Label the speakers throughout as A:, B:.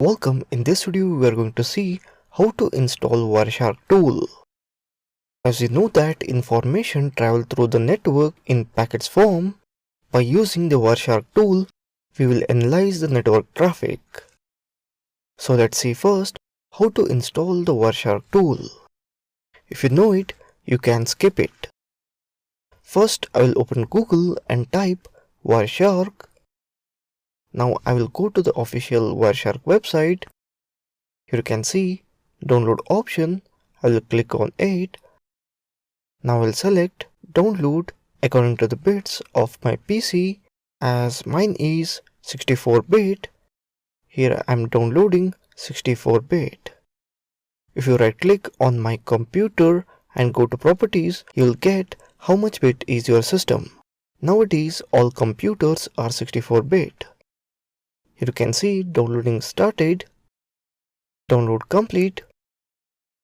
A: Welcome. In this video we are going to see how to install Wireshark tool. As you know that information travel through the network in packets form, by using the Wireshark tool we will analyze the network traffic. So let's see first how to install the Wireshark tool. If you know it, you can skip it. First I will open Google and type Wireshark. Now I will go to the official Wireshark website. Here you can see download option. I will click on it. Now I will select download according to the bits of my PC, as mine is 64-bit. Here I am downloading 64-bit. If you right click on my computer and go to properties, you will get how much bit is your system. Nowadays all computers are 64-bit. Here you can see downloading started, download complete.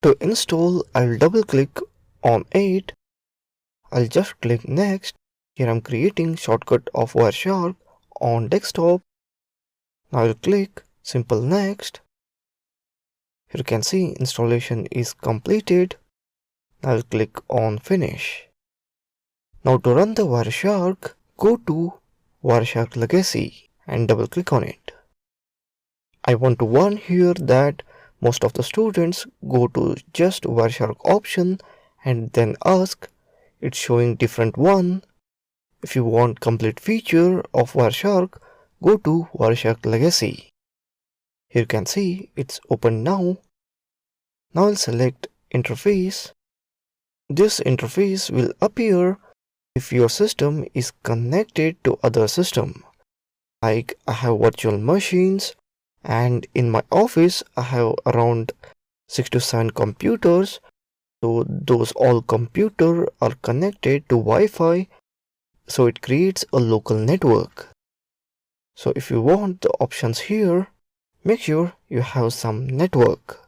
A: To install, I will double click on it. I'll just click next. Here I'm creating shortcut of Wireshark on desktop. Now I'll click simple next. Here you can see installation is completed. I'll click on finish. Now to run the Wireshark, go to Wireshark Legacy and double click on it. I want to warn here that most of the students go to just Wireshark option and then ask, it's showing different one. If you want complete feature of Wireshark, go to Wireshark Legacy. Here you can see it's open now. Now I'll select interface. This interface will appear if your system is connected to other system. Like I have virtual machines, and in my office I have around 6 to 7 computers. So those all computers are connected to Wi-Fi, so it creates a local network. So if you want the options here, make sure you have some network.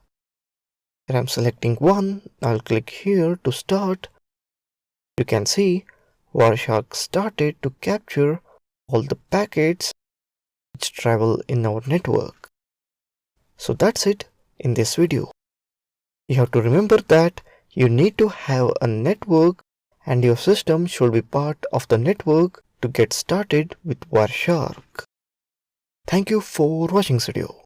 A: Here I'm selecting one. I'll click here to start. You can see Wireshark started to capture all the packets which travel in our network. So that's it in this video. You have to remember that you need to have a network and your system should be part of the network to get started with Wireshark. Thank you for watching this video.